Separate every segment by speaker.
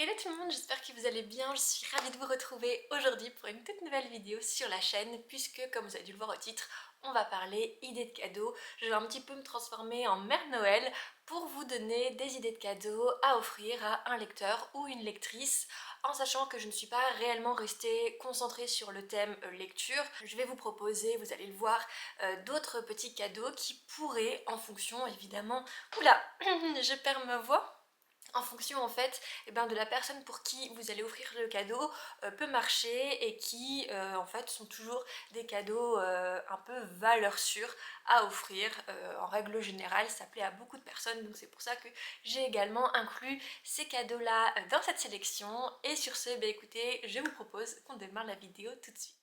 Speaker 1: Hello tout le monde, j'espère que vous allez bien, je suis ravie de vous retrouver aujourd'hui pour une toute nouvelle vidéo sur la chaîne puisque comme vous avez dû le voir au titre, on va parler idées de cadeaux. Je vais un petit peu me transformer en Mère Noël pour vous donner des idées de cadeaux à offrir à un lecteur ou une lectrice en sachant que je ne suis pas réellement restée concentrée sur le thème lecture. Je vais vous proposer, vous allez le voir, d'autres petits cadeaux qui pourraient en fonction évidemment... Oula, je perds ma voix en fonction en fait de la personne pour qui vous allez offrir le cadeau peut marcher et qui en fait sont toujours des cadeaux un peu valeur sûre à offrir. En règle générale ça plaît à beaucoup de personnes, donc c'est pour ça que j'ai également inclus ces cadeaux là dans cette sélection. Et sur ce, écoutez, je vous propose qu'on démarre la vidéo tout de suite.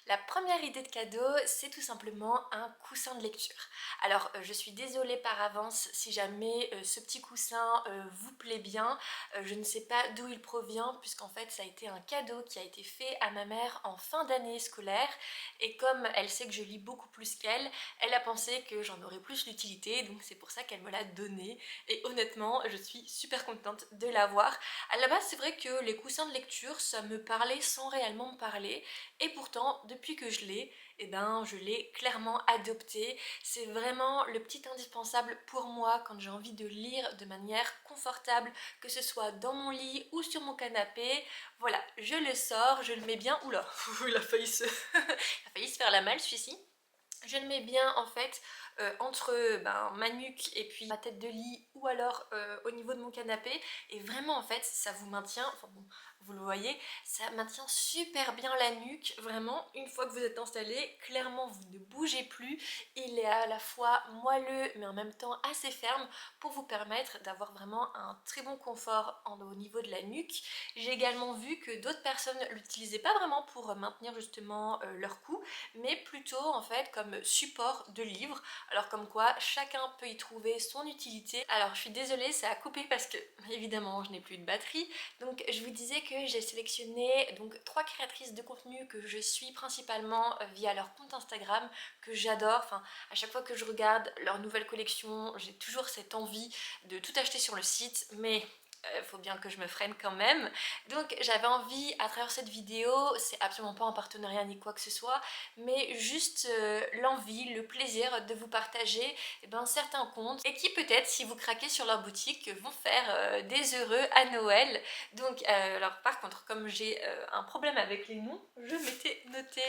Speaker 1: La première idée de cadeau, c'est tout simplement un coussin de lecture. Alors, je suis désolée par avance si jamais ce petit coussin vous plaît bien. Je ne sais pas d'où il provient, puisqu'en fait, ça a été un cadeau qui a été fait à ma mère en fin d'année scolaire. Et comme elle sait que je lis beaucoup plus qu'elle, elle a pensé que j'en aurais plus l'utilité, donc c'est pour ça qu'elle me l'a donné. Et honnêtement, je suis super contente de l'avoir. À la base, c'est vrai que les coussins de lecture, ça me parlait sans réellement me parler. Et pourtant, depuis que je l'ai, je l'ai clairement adopté. C'est vraiment le petit indispensable pour moi quand j'ai envie de lire de manière confortable, que ce soit dans mon lit ou sur mon canapé. Voilà, je le sors, je le mets bien... Oula, il a failli se... il a failli se faire la malle celui-ci. Je le mets bien en fait entre ma nuque et puis ma tête de lit ou alors au niveau de mon canapé, et vraiment en fait ça vous maintient, enfin bon, vous le voyez, ça maintient super bien la nuque, vraiment une fois que vous êtes installé, clairement vous ne bougez plus, il est à la fois moelleux mais en même temps assez ferme pour vous permettre d'avoir vraiment un très bon confort au niveau de la nuque. J'ai également vu que d'autres personnes l'utilisaient pas vraiment pour maintenir justement leur cou, mais plutôt en fait comme support de livre. Alors comme quoi chacun peut y trouver son utilité. Alors je suis désolée, ça a coupé parce que évidemment je n'ai plus de batterie. Donc je vous disais que j'ai sélectionné donc 3 créatrices de contenu que je suis principalement via leur compte Instagram, que j'adore. Enfin, à chaque fois que je regarde leur nouvelle collection, j'ai toujours cette envie de tout acheter sur le site, mais faut bien que je me freine quand même. Donc j'avais envie à travers cette vidéo, c'est absolument pas en partenariat ni quoi que ce soit, mais juste l'envie, le plaisir de vous partager certains comptes et qui peut-être si vous craquez sur leur boutique vont faire des heureux à Noël. Donc alors par contre comme j'ai un problème avec les noms, je m'étais noté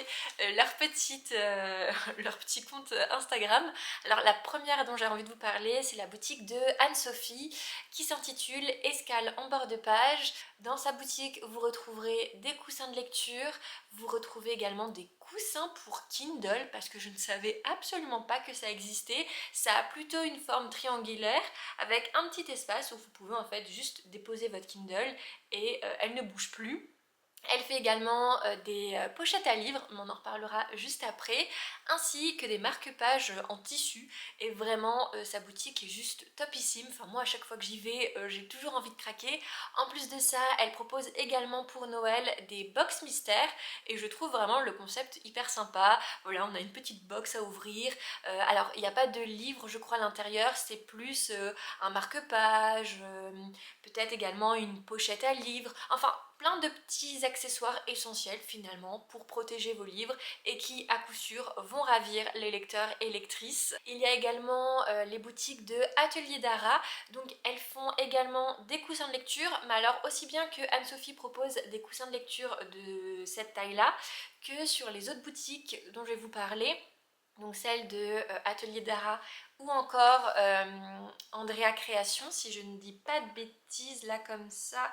Speaker 1: leur petit compte Instagram. Alors la première dont j'ai envie de vous parler, c'est la boutique de Anne-Sophie qui s'intitule Escale en bord de page. Dans sa boutique, vous retrouverez des coussins de lecture, vous retrouvez également des coussins pour Kindle parce que je ne savais absolument pas que ça existait. Ça a plutôt une forme triangulaire avec un petit espace où vous pouvez en fait juste déposer votre Kindle et elle ne bouge plus. Elle fait également des pochettes à livres, mais on en reparlera juste après, ainsi que des marque-pages en tissu. Et vraiment, sa boutique est juste topissime. Enfin, moi, à chaque fois que j'y vais, j'ai toujours envie de craquer. En plus de ça, elle propose également pour Noël des box mystères. Et je trouve vraiment le concept hyper sympa. Voilà, on a une petite box à ouvrir. Alors, il n'y a pas de livre, je crois, à l'intérieur. C'est plus un marque-page, peut-être également une pochette à livres. Enfin, plein de petits accessoires essentiels finalement pour protéger vos livres et qui à coup sûr vont ravir les lecteurs et lectrices. Il y a également les boutiques de Atelier Dara, donc elles font également des coussins de lecture, mais alors aussi bien que Anne-Sophie propose des coussins de lecture de cette taille là que sur les autres boutiques dont je vais vous parler, donc celle de Atelier Dara ou encore Andrea Création, si je ne dis pas de bêtises là comme ça,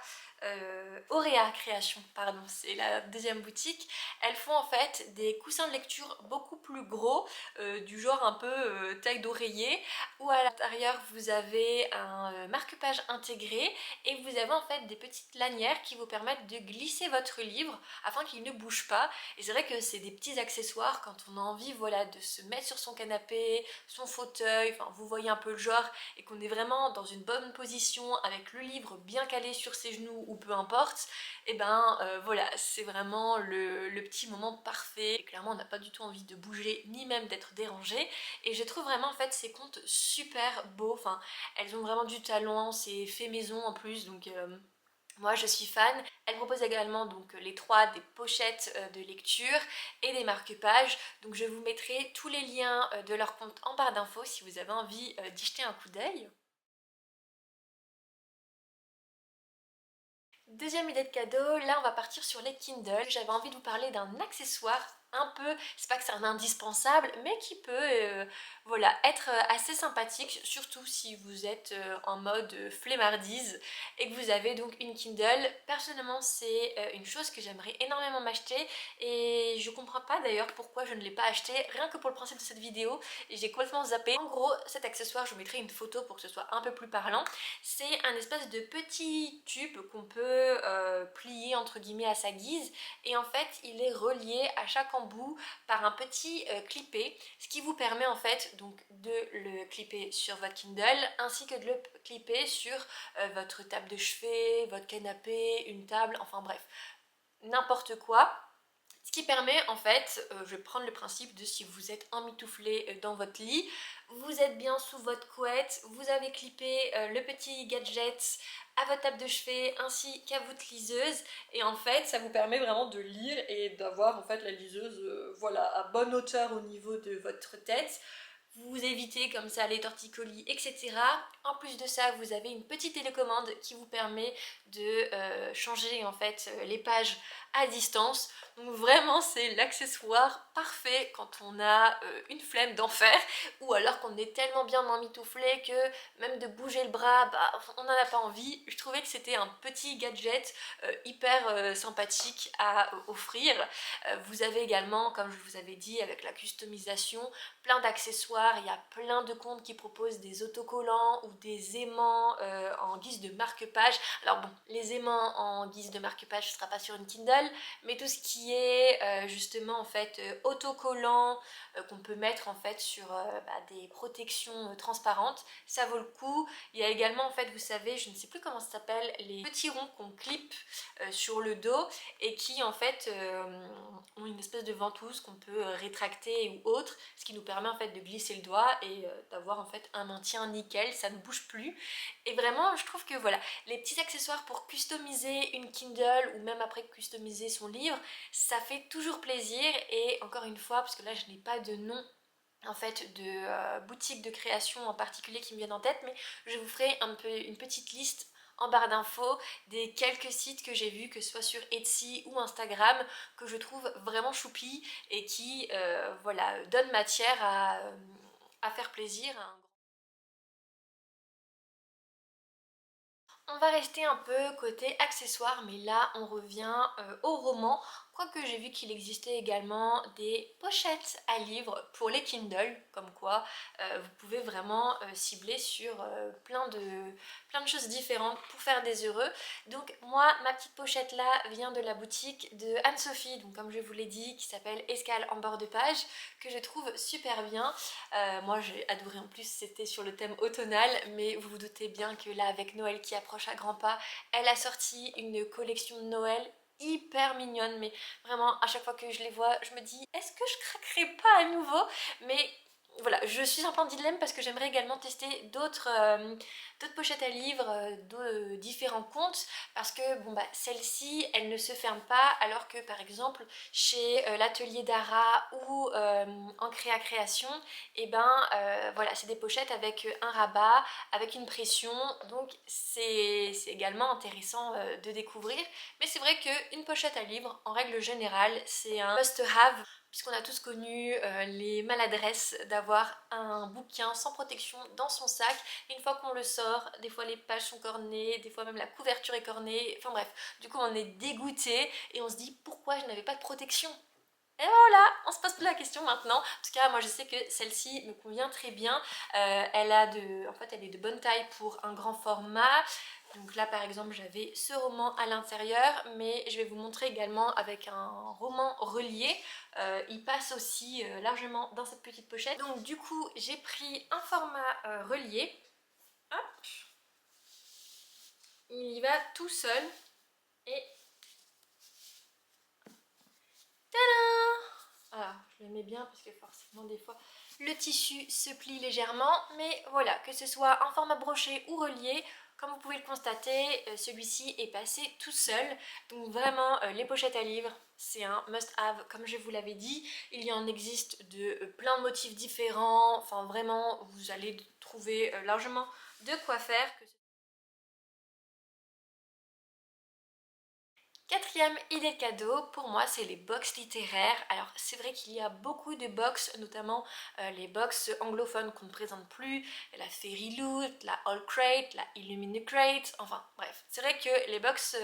Speaker 1: Auréa Création, pardon, c'est la deuxième boutique. Elles font en fait des coussins de lecture beaucoup plus gros, du genre un peu taille d'oreiller, où à l'intérieur vous avez un marque-page intégré et vous avez en fait des petites lanières qui vous permettent de glisser votre livre afin qu'il ne bouge pas. Et c'est vrai que c'est des petits accessoires quand on a envie, voilà, de se mettre sur son canapé, son fauteuil, fauteuil, enfin vous voyez un peu le genre, et qu'on est vraiment dans une bonne position avec le livre bien calé sur ses genoux ou peu importe, et ben voilà, c'est vraiment le petit moment parfait. Et clairement on n'a pas du tout envie de bouger ni même d'être dérangé, et je trouve vraiment en fait ces contes super beaux, enfin elles ont vraiment du talent, c'est fait maison en plus, donc moi je suis fan. Elle propose également donc les trois des pochettes de lecture et des marque-pages. Donc je vous mettrai tous les liens de leur compte en barre d'infos si vous avez envie d'y jeter un coup d'œil. Deuxième idée de cadeau, là on va partir sur les Kindle. J'avais envie de vous parler d'un accessoire un peu, c'est pas que c'est un indispensable, mais qui peut voilà, être assez sympathique, surtout si vous êtes en mode flemmardise et que vous avez donc une Kindle. Personnellement c'est une chose que j'aimerais énormément m'acheter et je comprends pas d'ailleurs pourquoi je ne l'ai pas acheté, rien que pour le principe de cette vidéo, et j'ai complètement zappé. En gros cet accessoire, je vous mettrai une photo pour que ce soit un peu plus parlant. C'est un espèce de petit tube qu'on peut plier entre guillemets à sa guise, et en fait il est relié à chaque embout par un petit clippé, ce qui vous permet en fait donc de le clipper sur votre Kindle ainsi que de le clipper sur votre table de chevet, votre canapé, une table, enfin bref, n'importe quoi. Ce qui permet en fait, je vais prendre le principe de si vous êtes emmitouflé dans votre lit, vous êtes bien sous votre couette, vous avez clippé le petit gadget à votre table de chevet ainsi qu'à votre liseuse, et en fait ça vous permet vraiment de lire et d'avoir en fait la liseuse voilà, à bonne hauteur au niveau de votre tête. Vous évitez comme ça les torticolis, etc. En plus de ça, vous avez une petite télécommande qui vous permet de changer en fait les pages à distance. Donc vraiment c'est l'accessoire parfait quand on a une flemme d'en faire, ou alors qu'on est tellement bien emmitouflé que même de bouger le bras, bah, on n'en a pas envie. Je trouvais que c'était un petit gadget hyper sympathique à offrir. Vous avez également, comme je vous avais dit, avec la customisation, plein d'accessoires. Il y a plein de comptes qui proposent des autocollants ou des aimants en guise de marque-page. Alors bon, les aimants en guise de marque-page, ce ne sera pas sur une Kindle, mais tout ce qui est justement en fait autocollant qu'on peut mettre en fait sur des protections transparentes, ça vaut le coup. Il y a également en fait, vous savez, je ne sais plus comment ça s'appelle, les petits ronds qu'on clip sur le dos et qui en fait ont une espèce de ventouse qu'on peut rétracter ou autre, ce qui nous permet en fait de glisser le doigt et d'avoir en fait un maintien nickel, ça ne bouge plus. Et vraiment je trouve que voilà, les petits accessoires pour customiser une Kindle ou même après customiser son livre, ça fait toujours plaisir. Et encore une fois, parce que là je n'ai pas de nom en fait de boutique de création en particulier qui me viennent en tête, mais je vous ferai un peu une petite liste en barre d'infos des quelques sites que j'ai vus, que ce soit sur Etsy ou Instagram, que je trouve vraiment choupi et qui voilà, donnent matière à faire plaisir. On va rester un peu côté accessoires, mais là on revient au roman, quoique j'ai vu qu'il existait également des pochettes à livres pour les Kindle, comme quoi vous pouvez vraiment cibler sur plein de choses différentes pour faire des heureux. Donc moi, ma petite pochette là vient de la boutique de Anne-Sophie, donc comme je vous l'ai dit, qui s'appelle Escale en bord de page, que je trouve super bien. Moi j'ai adoré, en plus c'était sur le thème automnal, mais vous vous doutez bien que là avec Noël qui approche à grands pas, elle a sorti une collection de Noël hyper mignonne, mais vraiment à chaque fois que je les vois je me dis est-ce que je craquerai pas à nouveau, mais voilà, je suis un peu en dilemme parce que j'aimerais également tester d'autres pochettes à livres, différents comptes, parce que bon bah celle-ci elle ne se ferme pas, alors que par exemple chez l'atelier d'Ara ou en création, et ben voilà, c'est des pochettes avec un rabat, avec une pression, donc c'est également intéressant de découvrir. Mais c'est vrai qu'une pochette à livre en règle générale c'est un must-have, puisqu'on a tous connu les maladresses d'avoir un bouquin sans protection dans son sac. Et une fois qu'on le sort, des fois les pages sont cornées, des fois même la couverture est cornée, enfin bref, du coup on est dégoûté et on se dit pourquoi je n'avais pas de protection. Et voilà, on se pose plus la question maintenant. En tout cas, moi je sais que celle-ci me convient très bien. En fait, elle est de bonne taille pour un grand format. Donc là par exemple j'avais ce roman à l'intérieur, mais je vais vous montrer également avec un roman relié. Il passe aussi largement dans cette petite pochette. Donc du coup j'ai pris un format relié. Hop. Il y va tout seul et tadam! Alors je le mets bien parce que forcément des fois le tissu se plie légèrement, mais voilà, que ce soit en format broché ou relié, comme vous pouvez le constater, celui-ci est passé tout seul. Donc vraiment, les pochettes à livres, c'est un must-have, comme je vous l'avais dit. Il y en existe de plein de motifs différents, enfin vraiment, vous allez trouver largement de quoi faire. Quatrième idée de cadeau, pour moi, c'est les box littéraires. Alors, c'est vrai qu'il y a beaucoup de box, notamment les box anglophones qu'on ne présente plus, la Fairy Loot, la All Crate, la Illuminate, enfin bref. C'est vrai que les box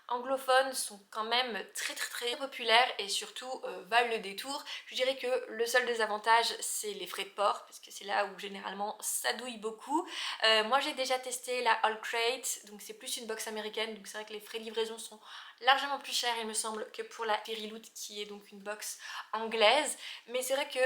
Speaker 1: anglophones sont quand même très populaires et surtout valent le détour. Je dirais que le seul désavantage, c'est les frais de port, parce que c'est là où généralement ça douille beaucoup. Moi j'ai déjà testé la All Crate, donc c'est plus une box américaine, donc c'est vrai que les frais de livraison sont largement plus chers il me semble que pour la Fairy Loot qui est donc une box anglaise, mais c'est vrai que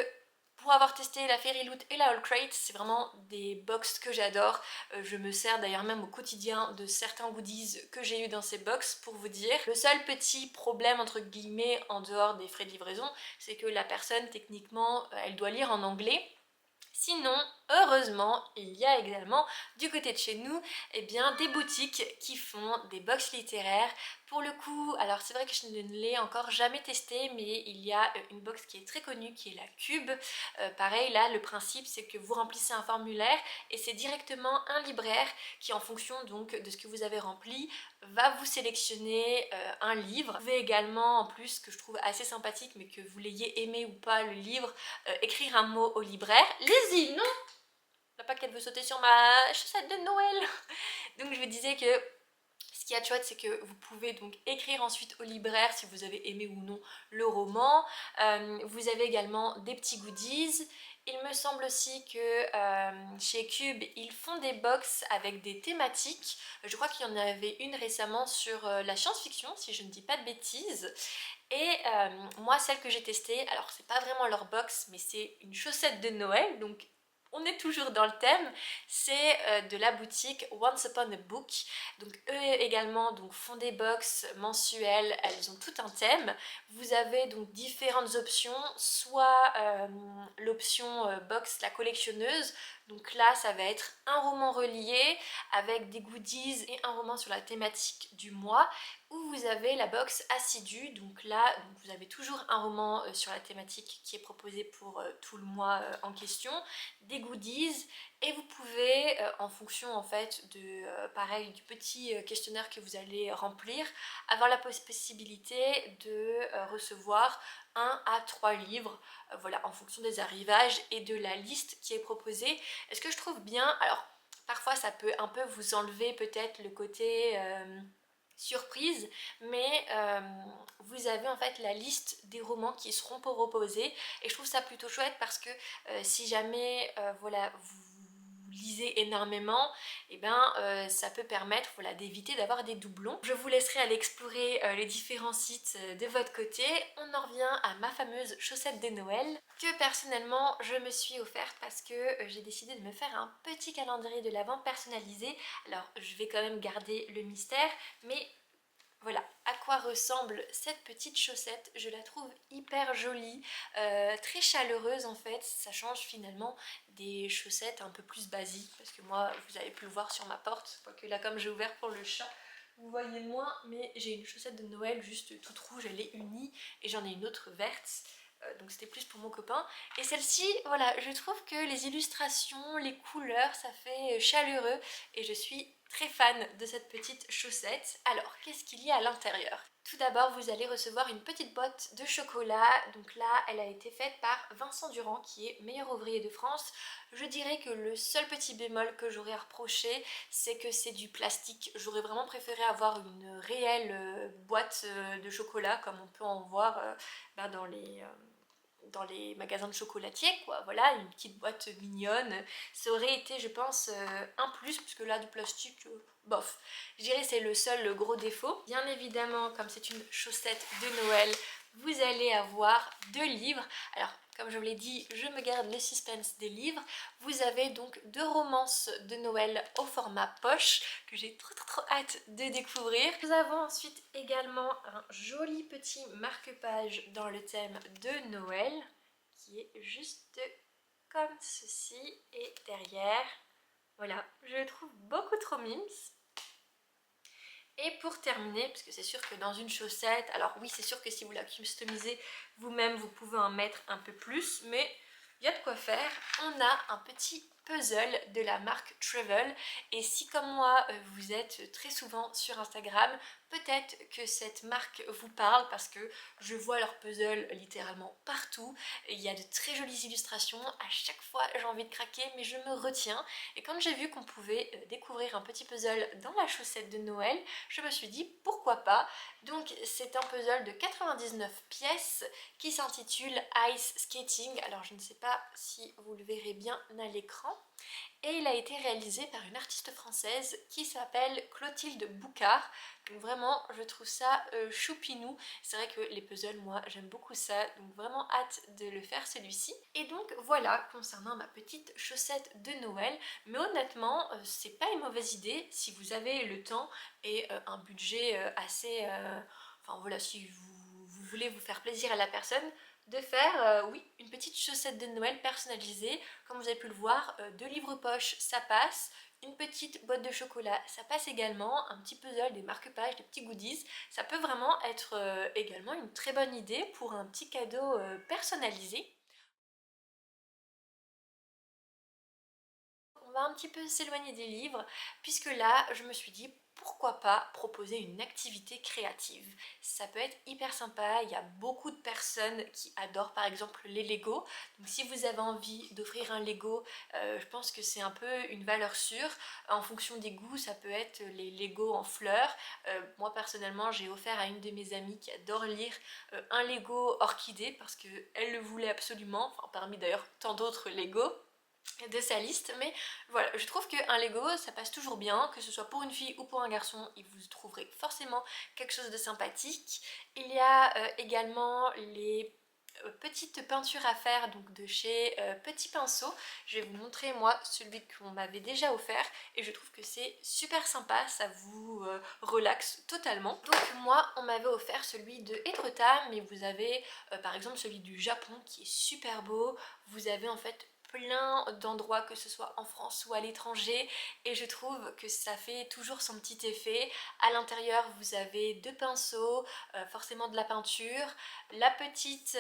Speaker 1: pour avoir testé la Fairy Loot et la All Crate, c'est vraiment des box que j'adore. Je me sers d'ailleurs même au quotidien de certains goodies que j'ai eu dans ces box pour vous dire. Le seul petit problème entre guillemets en dehors des frais de livraison, c'est que la personne techniquement elle doit lire en anglais. Sinon, heureusement, il y a également du côté de chez nous des boutiques qui font des box littéraires. Pour le coup, alors c'est vrai que je ne l'ai encore jamais testé, mais il y a une box qui est très connue qui est la Cube. Pareil, là, le principe c'est que vous remplissez un formulaire et c'est directement un libraire qui, en fonction donc de ce que vous avez rempli, va vous sélectionner un livre. Vous pouvez également, en plus, ce que je trouve assez sympathique, mais que vous l'ayez aimé ou pas le livre, écrire un mot au libraire. Lizzie, non! La paquette veut sauter sur ma chaussette de Noël. Donc je vous disais que ce qui est chouette, c'est que vous pouvez donc écrire ensuite au libraire si vous avez aimé ou non le roman. Vous avez également des petits goodies. Il me semble aussi que chez Cube, ils font des box avec des thématiques. Je crois qu'il y en avait une récemment sur la science-fiction, si je ne dis pas de bêtises. Et moi, celle que j'ai testée, alors c'est pas vraiment leur box, mais c'est une chaussette de Noël, donc on est toujours dans le thème, c'est de la boutique Once Upon a Book. Donc eux également donc, font des box mensuelles, elles ont tout un thème. Vous avez donc différentes options, soit l'option box la collectionneuse, donc là ça va être un roman relié avec des goodies et un roman sur la thématique du mois, où vous avez la box assidue, donc là donc vous avez toujours un roman sur la thématique qui est proposé pour tout le mois en question, des goodies, et vous pouvez en fonction en fait de pareil du petit questionnaire que vous allez remplir, avoir la possibilité de recevoir 1 à 3 livres, voilà, en fonction des arrivages et de la liste qui est proposée. Est-ce que je trouve bien, alors parfois ça peut un peu vous enlever peut-être le côté surprise, mais vous avez en fait la liste des romans qui seront proposés, et je trouve ça plutôt chouette parce que si jamais voilà, vous lisez énormément, et ça peut permettre voilà, d'éviter d'avoir des doublons. Je vous laisserai aller explorer les différents sites de votre côté. On en revient à ma fameuse chaussette de Noël que personnellement je me suis offerte parce que j'ai décidé de me faire un petit calendrier de l'Avent personnalisé. Alors je vais quand même garder le mystère, mais voilà à quoi ressemble cette petite chaussette. Je la trouve hyper jolie, très chaleureuse en fait. Ça change finalement des chaussettes un peu plus basiques, parce que moi, vous avez pu le voir sur ma porte, quoique là comme j'ai ouvert pour le chat, vous voyez moins, mais j'ai une chaussette de Noël juste toute rouge, elle est unie, et j'en ai une autre verte. Donc c'était plus pour mon copain. Et celle-ci, voilà, je trouve que les illustrations, les couleurs, ça fait chaleureux et je suis très fan de cette petite chaussette. Alors, qu'est-ce qu'il y a à l'intérieur? Tout d'abord, vous allez recevoir une petite boîte de chocolat. Donc là, elle a été faite par Vincent Durand, qui est meilleur ouvrier de France. Je dirais que le seul petit bémol que j'aurais à reprocher, c'est que c'est du plastique. J'aurais vraiment préféré avoir une réelle boîte de chocolat, comme on peut en voir dans dans les magasins de chocolatiers, quoi. Voilà, une petite boîte mignonne. Ça aurait été, je pense, un plus, parce que là, du plastique, bof. Je dirais c'est le seul gros défaut. Bien évidemment, comme c'est une chaussette de Noël, vous allez avoir 2 livres. Alors, comme je vous l'ai dit, je me garde le suspense des livres. Vous avez donc 2 romances de Noël au format poche que j'ai trop hâte de découvrir. Nous avons ensuite également un joli petit marque-page dans le thème de Noël qui est juste comme ceci et derrière, voilà, je le trouve beaucoup trop mimes. Et pour terminer, parce que c'est sûr que dans une chaussette, alors oui c'est sûr que si vous la customisez vous-même vous pouvez en mettre un peu plus, mais il y a de quoi faire. On a un petit puzzle de la marque Travel et si comme moi vous êtes très souvent sur Instagram, peut-être que cette marque vous parle parce que je vois leur puzzle littéralement partout. Il y a de très jolies illustrations, à chaque fois j'ai envie de craquer mais je me retiens. Et quand j'ai vu qu'on pouvait découvrir un petit puzzle dans la chaussette de Noël, je me suis dit pourquoi pas. Donc c'est un puzzle de 99 pièces qui s'intitule Ice Skating. Alors je ne sais pas si vous le verrez bien à l'écran. Et il a été réalisé par une artiste française qui s'appelle Clotilde Boucard. Donc vraiment je trouve ça choupinou. C'est vrai que les puzzles moi j'aime beaucoup ça, donc vraiment hâte de le faire celui-ci. Et donc voilà concernant ma petite chaussette de Noël, mais honnêtement c'est pas une mauvaise idée si vous avez le temps et un budget assez... Enfin voilà, si vous voulez vous faire plaisir à la personne, de faire, oui, une petite chaussette de Noël personnalisée. Comme vous avez pu le voir, 2 livres poche, ça passe. Une petite boîte de chocolat, ça passe également. Un petit puzzle, des marque-pages, des petits goodies. Ça peut vraiment être également une très bonne idée pour un petit cadeau personnalisé. On va un petit peu s'éloigner des livres, puisque là, je me suis dit, pourquoi pas proposer une activité créative. Ça peut être hyper sympa, il y a beaucoup de personnes qui adorent par exemple les Lego. Donc si vous avez envie d'offrir un Lego, je pense que c'est un peu une valeur sûre. En fonction des goûts, ça peut être les Lego en fleurs. Moi personnellement, j'ai offert à une de mes amies qui adore lire un Lego orchidée parce qu'elle le voulait absolument, enfin parmi d'ailleurs tant d'autres Lego de sa liste, mais voilà, je trouve qu'un Lego ça passe toujours bien, que ce soit pour une fille ou pour un garçon, et vous trouverez forcément quelque chose de sympathique. Il y a également les petites peintures à faire donc de chez Petit Pinceau. Je vais vous montrer moi celui qu'on m'avait déjà offert et je trouve que c'est super sympa, ça vous relaxe totalement. Donc moi on m'avait offert celui de Etretat, mais vous avez par exemple celui du Japon qui est super beau. Vous avez en fait plein d'endroits, que ce soit en France ou à l'étranger, et je trouve que ça fait toujours son petit effet. À l'intérieur vous avez 2 pinceaux, forcément de la peinture, la petite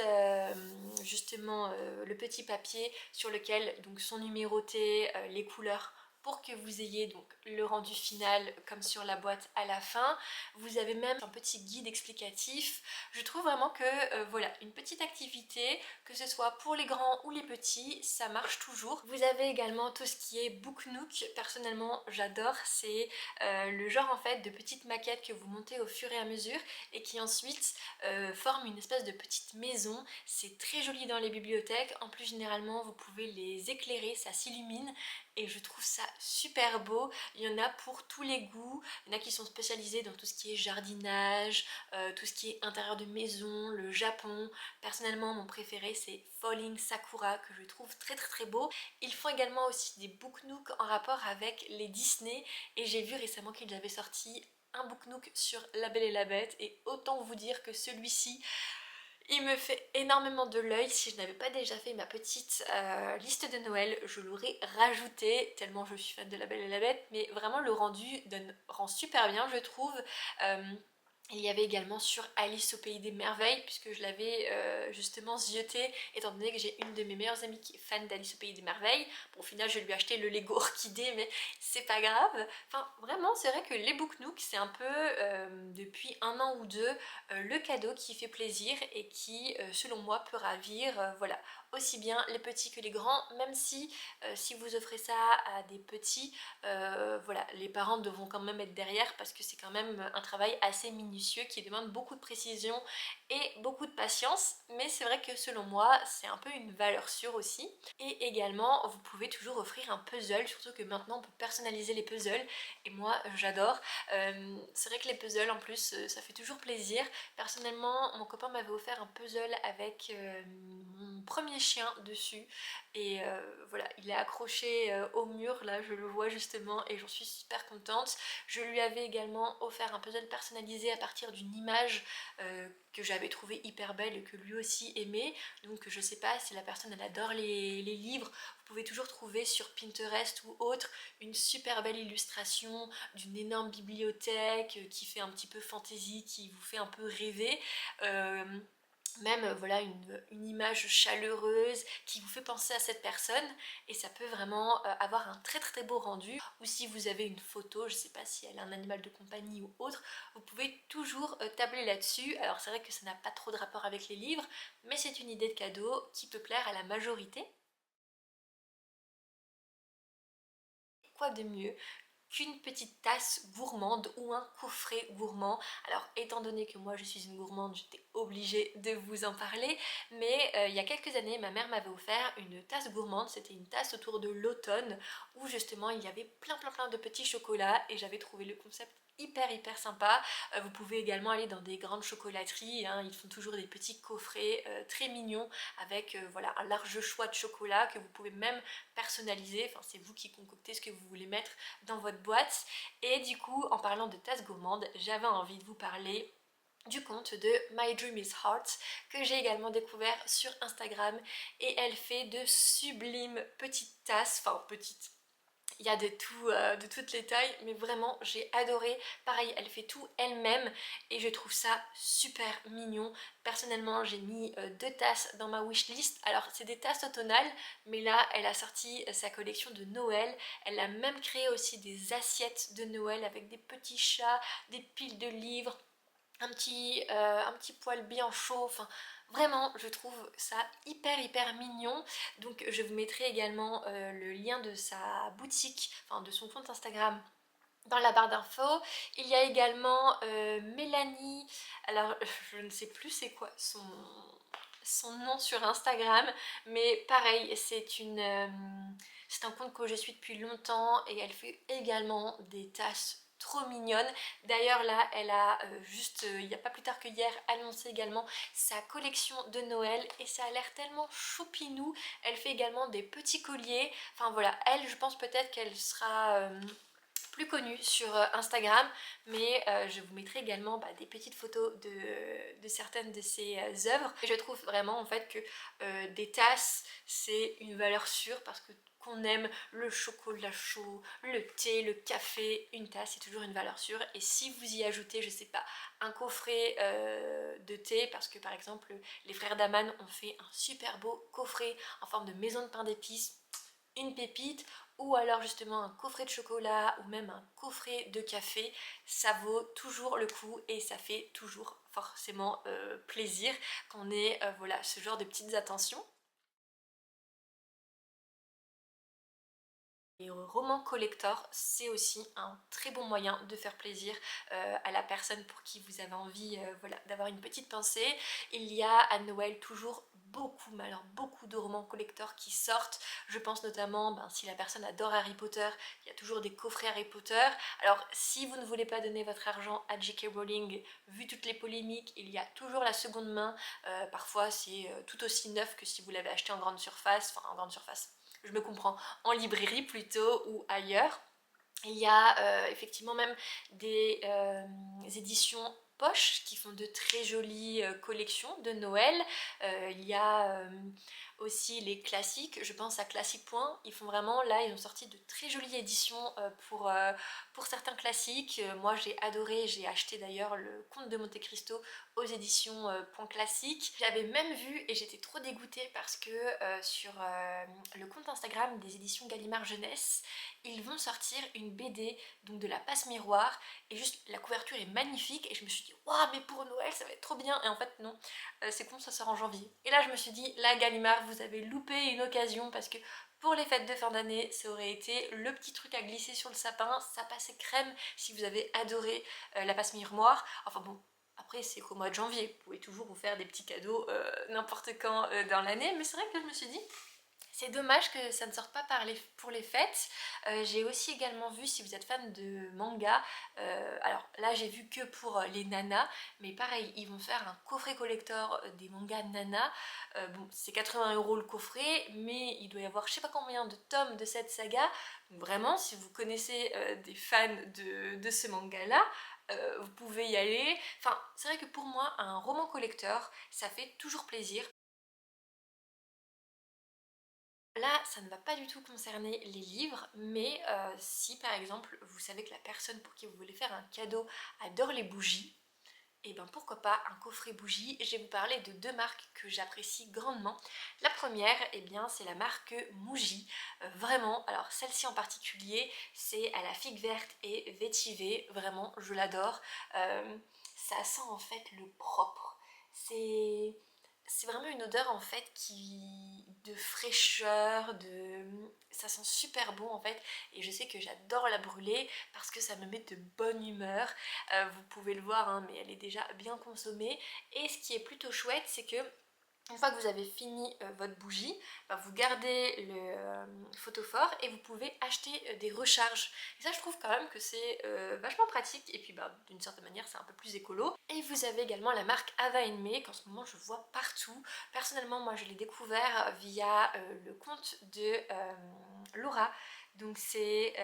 Speaker 1: justement le petit papier sur lequel donc sont numérotées les couleurs pour que vous ayez donc le rendu final comme sur la boîte à la fin. Vous avez même un petit guide explicatif. Je trouve vraiment que voilà, une petite activité, que ce soit pour les grands ou les petits, ça marche toujours. Vous avez également tout ce qui est Book Nook. Personnellement j'adore, c'est le genre en fait de petites maquettes que vous montez au fur et à mesure et qui ensuite forment une espèce de petite maison. C'est très joli dans les bibliothèques, en plus généralement vous pouvez les éclairer, ça s'illumine et je trouve ça super beau. Il y en a pour tous les goûts, il y en a qui sont spécialisés dans tout ce qui est jardinage, tout ce qui est intérieur de maison, le Japon. Personnellement mon préféré c'est Falling Sakura que je trouve très beau. Ils font également aussi des book nook en rapport avec les Disney et j'ai vu récemment qu'ils avaient sorti un book nook sur La Belle et la Bête et autant vous dire que celui-ci il me fait énormément de l'œil. Si je n'avais pas déjà fait ma petite liste de Noël, je l'aurais rajouté tellement je suis fan de La Belle et la Bête, mais vraiment le rendu rend super bien je trouve. Il y avait également sur Alice au Pays des Merveilles, puisque je l'avais justement zioté, étant donné que j'ai une de mes meilleures amies qui est fan d'Alice au Pays des Merveilles. Bon, au final, je lui ai acheté le Lego Orchidée, mais c'est pas grave. Enfin, vraiment, c'est vrai que les Book Nook, c'est un peu, depuis 1 an ou 2, le cadeau qui fait plaisir et qui, selon moi, peut ravir. Voilà, aussi bien les petits que les grands, même si vous offrez ça à des petits, voilà, les parents devront quand même être derrière parce que c'est quand même un travail assez minutieux qui demande beaucoup de précision et beaucoup de patience, mais c'est vrai que selon moi c'est un peu une valeur sûre aussi. Et également vous pouvez toujours offrir un puzzle, surtout que maintenant on peut personnaliser les puzzles et moi j'adore. C'est vrai que les puzzles en plus ça fait toujours plaisir. Personnellement mon copain m'avait offert un puzzle avec mon premier chien dessus et voilà, il est accroché au mur, là je le vois justement et j'en suis super contente. Je lui avais également offert un puzzle personnalisé à partir d'une image que j'avais trouvé hyper belle et que lui aussi aimait. Donc je sais pas si la personne elle adore les livres, vous pouvez toujours trouver sur Pinterest ou autre une super belle illustration d'une énorme bibliothèque qui fait un petit peu fantasy, qui vous fait un peu rêver. Même voilà une image chaleureuse qui vous fait penser à cette personne et ça peut vraiment avoir un très très beau rendu. Ou si vous avez une photo, je sais pas si elle a un animal de compagnie ou autre, vous pouvez toujours tabler là-dessus. Alors c'est vrai que ça n'a pas trop de rapport avec les livres, mais c'est une idée de cadeau qui peut plaire à la majorité. Quoi de mieux qu'une petite tasse gourmande ou un coffret gourmand. Alors étant donné que moi je suis une gourmande, j'étais obligée de vous en parler, mais il y a quelques années ma mère m'avait offert une tasse gourmande, c'était une tasse autour de l'automne où justement il y avait plein de petits chocolats et j'avais trouvé le concept hyper sympa. Vous pouvez également aller dans des grandes chocolateries, hein, ils font toujours des petits coffrets très mignons avec voilà, un large choix de chocolat que vous pouvez même personnaliser, enfin c'est vous qui concoctez ce que vous voulez mettre dans votre boîte. Et du coup en parlant de tasses gourmandes, j'avais envie de vous parler du compte de My Dream is Heart que j'ai également découvert sur Instagram et elle fait de sublimes petites tasses, enfin petites, il y a de tout, de toutes les tailles, mais vraiment j'ai adoré. Pareil, elle fait tout elle-même et je trouve ça super mignon. Personnellement, j'ai mis deux tasses dans ma wishlist. Alors, c'est des tasses automnales, mais là, elle a sorti sa collection de Noël. Elle a même créé aussi des assiettes de Noël avec des petits chats, des piles de livres, un petit poil bien chaud, enfin vraiment je trouve ça hyper mignon. Donc je vous mettrai également le lien de sa boutique, enfin de son compte Instagram dans la barre d'infos. Il y a également Mélanie, alors je ne sais plus c'est quoi son nom sur Instagram, mais pareil c'est un compte que je suis depuis longtemps et elle fait également des tasses trop mignonnes. D'ailleurs là elle a juste il n'y a pas plus tard que hier annoncé également sa collection de Noël et ça a l'air tellement choupinou. Elle fait également des petits colliers, enfin voilà, elle je pense peut-être qu'elle sera plus connue sur Instagram, mais je vous mettrai également des petites photos de certaines de ses œuvres. Et je trouve vraiment en fait que des tasses c'est une valeur sûre parce que qu'on aime le chocolat chaud, le thé, le café, une tasse c'est toujours une valeur sûre. Et si vous y ajoutez, je sais pas, un coffret de thé, parce que par exemple les frères Daman ont fait un super beau coffret en forme de maison de pain d'épices, une pépite, ou alors justement un coffret de chocolat ou même un coffret de café, ça vaut toujours le coup et ça fait toujours forcément plaisir qu'on ait voilà, ce genre de petites attentions. Les romans collector, c'est aussi un très bon moyen de faire plaisir à la personne pour qui vous avez envie voilà, d'avoir une petite pensée. Il y a à Noël toujours beaucoup, mais alors beaucoup de romans collector qui sortent. Je pense notamment, si la personne adore Harry Potter, il y a toujours des coffrets Harry Potter. Alors si vous ne voulez pas donner votre argent à J.K. Rowling, vu toutes les polémiques, il y a toujours la seconde main. Parfois c'est tout aussi neuf que si vous l'avez acheté en grande surface, enfin en grande surface, je me comprends, en librairie plutôt ou ailleurs. Il y a effectivement même des éditions poche qui font de très jolies collections de Noël. Il y a aussi les classiques, je pense à Classic Point, ils font vraiment, là ils ont sorti de très jolies éditions pour certains classiques. Moi j'ai adoré, j'ai acheté d'ailleurs le Comte de Monte Cristo aux éditions Point Classique. J'avais même vu et j'étais trop dégoûtée parce que sur le compte Instagram des éditions Gallimard Jeunesse, ils vont sortir une BD, donc de la passe miroir, et juste la couverture est magnifique et je me suis dit waouh mais pour Noël ça va être trop bien, et en fait non, c'est con, ça sort en janvier. Et là je me suis dit là Gallimard vous avez loupé une occasion parce que pour les fêtes de fin d'année, ça aurait été le petit truc à glisser sur le sapin, ça passait crème si vous avez adoré la passe miroir. Enfin bon, après c'est qu'au mois de janvier, vous pouvez toujours vous faire des petits cadeaux n'importe quand dans l'année, mais c'est vrai que je me suis dit, c'est dommage que ça ne sorte pas pour les fêtes. J'ai aussi également vu, si vous êtes fan de manga, alors là j'ai vu que pour les nanas, mais pareil, ils vont faire un coffret collector des mangas nanas. Bon, c'est 80 € le coffret, mais il doit y avoir je sais pas combien de tomes de cette saga. Donc vraiment, si vous connaissez des fans de ce manga-là, vous pouvez y aller. Enfin, c'est vrai que pour moi, un roman collector, ça fait toujours plaisir. Là, ça ne va pas du tout concerner les livres, mais si par exemple vous savez que la personne pour qui vous voulez faire un cadeau adore les bougies, et ben pourquoi pas un coffret bougies. Je vais vous parler de deux marques que j'apprécie grandement. La première, eh bien, c'est la marque Muji. Vraiment, alors celle-ci en particulier, c'est à la figue verte et vétiver. Vraiment, je l'adore. Ça sent en fait le propre. C'est vraiment une odeur en fait de fraîcheur, ça sent super bon en fait, et je sais que j'adore la brûler parce que ça me met de bonne humeur. Vous pouvez le voir hein, mais elle est déjà bien consommée, et ce qui est plutôt chouette c'est que une fois que vous avez fini votre bougie, bah, vous gardez le photophore et vous pouvez acheter des recharges. Et ça je trouve quand même que c'est vachement pratique, et puis bah, d'une certaine manière c'est un peu plus écolo. Et vous avez également la marque Ava Enme qu'en ce moment je vois partout. Personnellement moi je l'ai découvert via le compte de Laura. Donc c'est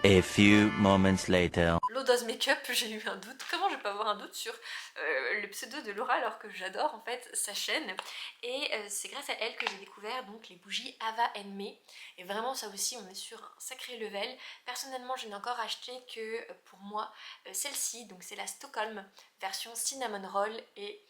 Speaker 2: A few moments later.
Speaker 1: Lodoz Makeup. J'ai eu un doute. Comment je peux avoir un doute sur le pseudo de Laura alors que j'adore en fait sa chaîne. Et c'est grâce à elle que j'ai découvert donc les bougies Ava Enme. Et vraiment ça aussi on est sur un sacré level. Personnellement je n'ai encore acheté que pour moi celle-ci. Donc c'est la Stockholm version cinnamon roll, et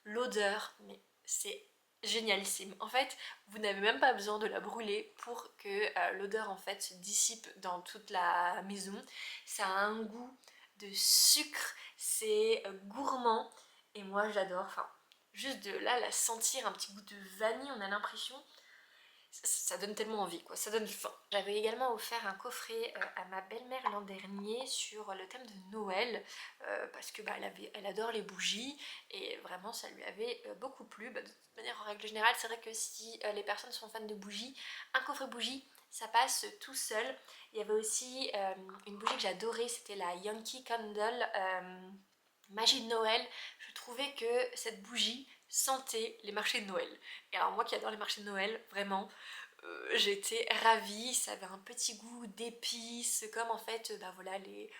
Speaker 1: l'odeur, mais c'est génialissime. En fait, vous n'avez même pas besoin de la brûler pour que l'odeur en fait se dissipe dans toute la maison. Ça a un goût de sucre, c'est gourmand, et moi j'adore. Enfin, juste de là la sentir, un petit goût de vanille, on a l'impression, ça donne tellement envie quoi, ça donne faim. J'avais également offert un coffret à ma belle-mère l'an dernier sur le thème de Noël, parce que bah, elle adore les bougies, et vraiment ça lui avait beaucoup plu. Bah, de toute manière en règle générale c'est vrai que si les personnes sont fans de bougies, un coffret bougie ça passe tout seul. Il y avait aussi une bougie que j'adorais, c'était la Yankee Candle Magie de Noël. Je trouvais que cette bougie sentait les marchés de Noël. Et alors moi qui adore les marchés de Noël, vraiment, j'étais ravie. Ça avait un petit goût d'épices, comme en fait, bah voilà,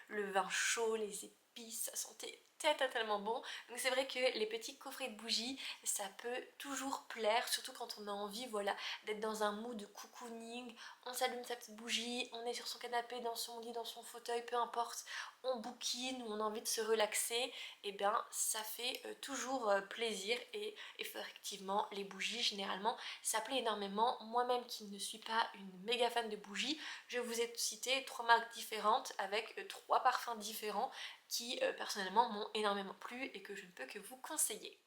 Speaker 1: le vin chaud, les épices, ça sentait tellement bon. Donc c'est vrai que les petits coffrets de bougies, ça peut toujours plaire, surtout quand on a envie, voilà, d'être dans un mood de cocooning. On s'allume sa petite bougie, on est sur son canapé, dans son lit, dans son fauteuil, peu importe, on bouquine ou on a envie de se relaxer, et bien ça fait toujours plaisir. Et effectivement les bougies généralement ça plaît énormément. Moi-même qui ne suis pas une méga fan de bougies, je vous ai cité trois marques différentes avec trois parfums différents qui personnellement m'ont énormément plu et que je ne peux que vous conseiller.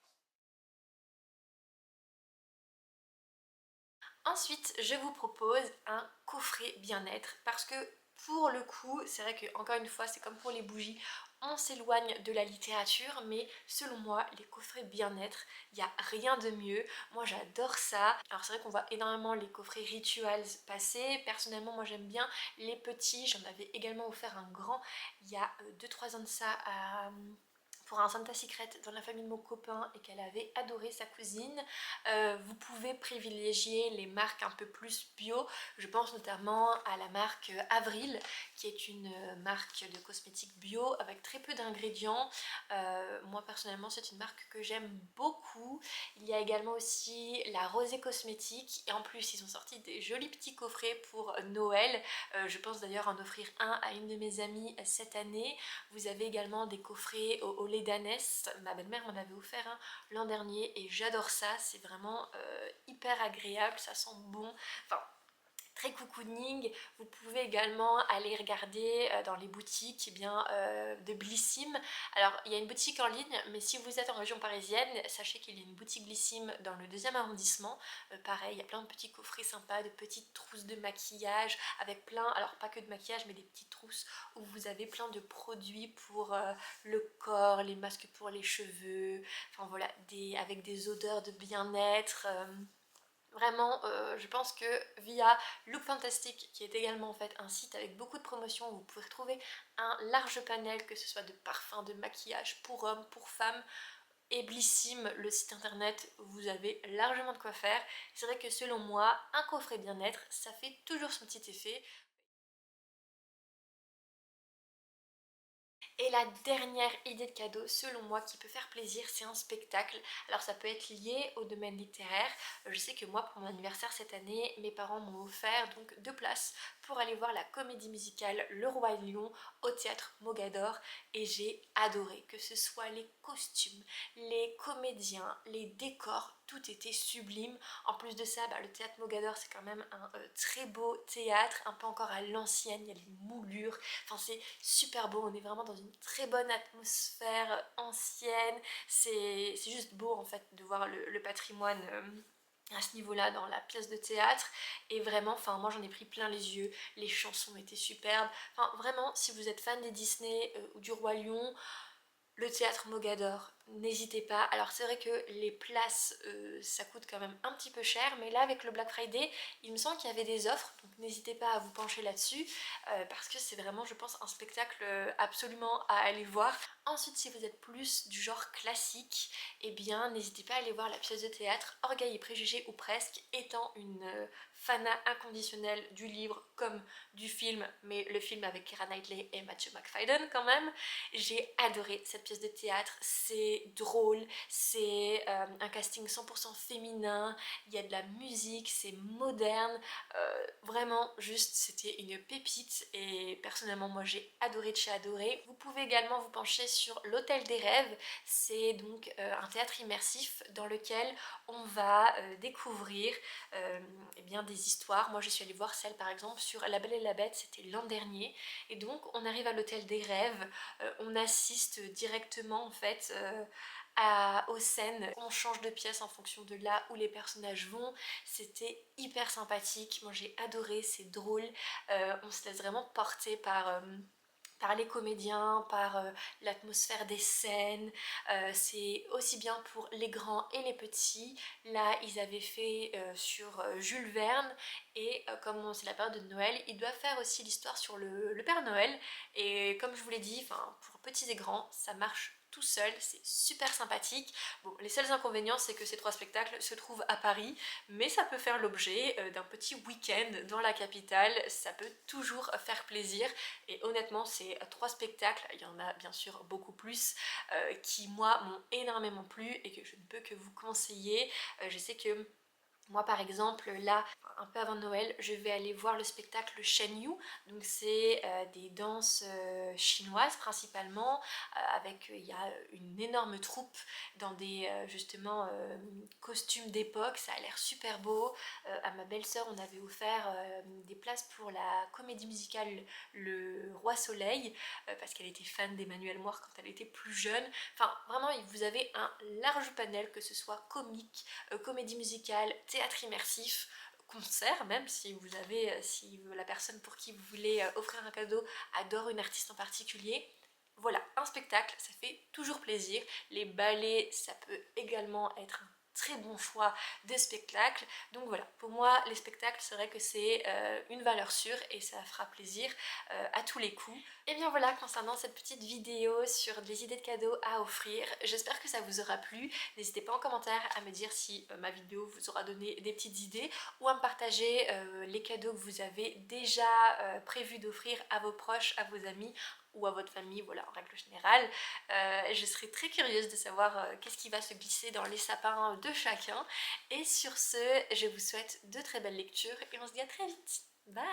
Speaker 1: Ensuite, je vous propose un coffret bien-être parce que pour le coup, c'est vrai que encore une fois, c'est comme pour les bougies, on s'éloigne de la littérature, mais selon moi, les coffrets bien-être, il n'y a rien de mieux. Moi, j'adore ça. Alors c'est vrai qu'on voit énormément les coffrets rituals passer. Personnellement, moi j'aime bien les petits. J'en avais également offert un grand il y a 2-3 ans de ça pour un Santa Secret dans la famille de mon copain, et qu'elle avait adoré sa cousine. Vous pouvez privilégier les marques un peu plus bio. Je pense notamment à la marque Avril, qui est une marque de cosmétiques bio avec très peu d'ingrédients. Moi personnellement c'est une marque que j'aime beaucoup. Il y a également aussi la Rosée Cosmétique, et en plus ils ont sorti des jolis petits coffrets pour Noël. Je pense d'ailleurs en offrir un à une de mes amies cette année. Vous avez également des coffrets au lait d'ânesse. Ma belle-mère m'en avait offert un l'an dernier et j'adore ça. C'est vraiment hyper agréable, ça sent bon. Enfin, très cocooning. Vous pouvez également aller regarder dans les boutiques de Blissim. Alors il y a une boutique en ligne, mais si vous êtes en région parisienne, sachez qu'il y a une boutique Blissim dans le 2e arrondissement. Pareil, il y a plein de petits coffrets sympas, de petites trousses de maquillage avec plein, alors pas que de maquillage, mais des petites trousses où vous avez plein de produits pour le corps, les masques pour les cheveux, enfin voilà, avec des odeurs de bien-être. Vraiment, je pense que via Look Fantastic, qui est également en fait un site avec beaucoup de promotions où vous pouvez retrouver un large panel, que ce soit de parfums, de maquillage pour hommes, pour femmes, et Blissim, le site internet, vous avez largement de quoi faire. C'est vrai que selon moi, un coffret bien-être, ça fait toujours son petit effet. Et la dernière idée de cadeau, selon moi, qui peut faire plaisir, c'est un spectacle. Alors ça peut être lié au domaine littéraire. Je sais que moi, pour mon anniversaire cette année, mes parents m'ont offert donc 2 places pour aller voir la comédie musicale Le Roi Lion au théâtre Mogador. Et j'ai adoré, que ce soit les costumes, les comédiens, les décors, tout était sublime. En plus de ça, le théâtre Mogador, c'est quand même un très beau théâtre, un peu encore à l'ancienne, il y a les moulures, enfin c'est super beau, on est vraiment dans une très bonne atmosphère ancienne, c'est juste beau en fait de voir le patrimoine à ce niveau-là dans la pièce de théâtre. Et vraiment, enfin moi j'en ai pris plein les yeux, les chansons étaient superbes, enfin vraiment si vous êtes fan des Disney ou du Roi Lion, le théâtre Mogador, n'hésitez pas. Alors c'est vrai que les places, ça coûte quand même un petit peu cher, mais là avec le Black Friday, il me semble qu'il y avait des offres, donc n'hésitez pas à vous pencher là-dessus, parce que c'est vraiment, je pense, un spectacle absolument à aller voir. Ensuite, si vous êtes plus du genre classique, eh bien n'hésitez pas à aller voir la pièce de théâtre Orgueil et préjugés ou presque, étant une fana inconditionnelle du livre comme du film, mais le film avec Keira Knightley et Matthew McFadden quand même. J'ai adoré cette pièce de théâtre, c'est drôle, c'est un casting 100% féminin, il y a de la musique, c'est moderne, vraiment juste c'était une pépite et personnellement moi j'ai adoré de chez adoré. Vous pouvez également vous pencher sur l'Hôtel des Rêves, c'est donc un théâtre immersif dans lequel on va découvrir eh bien, des histoires. Moi je suis allée voir celle par exemple sur La Belle et la Bête, c'était l'an dernier, et donc on arrive à l'Hôtel des Rêves, on assiste directement en fait aux scènes, on change de pièce en fonction de là où les personnages vont, c'était hyper sympathique, moi j'ai adoré, c'est drôle, on se laisse vraiment porter par les comédiens, par l'atmosphère des scènes, c'est aussi bien pour les grands et les petits. Là ils avaient fait sur Jules Verne, et comme c'est la période de Noël, ils doivent faire aussi l'histoire sur le Père Noël, et comme je vous l'ai dit, pour petits et grands, ça marche tout seul, c'est super sympathique. Bon, les seuls inconvénients, c'est que ces 3 spectacles se trouvent à Paris, mais ça peut faire l'objet d'un petit week-end dans la capitale, ça peut toujours faire plaisir. Et honnêtement, ces 3 spectacles, il y en a bien sûr beaucoup plus, qui moi m'ont énormément plu et que je ne peux que vous conseiller. Je sais que moi par exemple, là, un peu avant Noël, je vais aller voir le spectacle Shen Yu. Donc c'est des danses chinoises principalement, il y a une énorme troupe dans des justement costumes d'époque, ça a l'air super beau. À ma belle-sœur, on avait offert des places pour la comédie musicale Le Roi Soleil, parce qu'elle était fan d'Emmanuel Moir quand elle était plus jeune. Enfin vraiment, vous avez un large panel, que ce soit comique, comédie musicale, théâtre immersif, concert même, si la personne pour qui vous voulez offrir un cadeau adore une artiste en particulier. Voilà, un spectacle, ça fait toujours plaisir. Les ballets, ça peut également être un très bon choix de spectacle. Donc voilà, pour moi, les spectacles, c'est vrai que c'est une valeur sûre et ça fera plaisir à tous les coups. Et bien voilà, concernant cette petite vidéo sur des idées de cadeaux à offrir, j'espère que ça vous aura plu. N'hésitez pas en commentaire à me dire si ma vidéo vous aura donné des petites idées, ou à me partager les cadeaux que vous avez déjà prévu d'offrir à vos proches, à vos amis ou à votre famille, voilà, en règle générale. Je serais très curieuse de savoir qu'est-ce qui va se glisser dans les sapins de chacun. Et sur ce, je vous souhaite de très belles lectures et on se dit à très vite. Bye!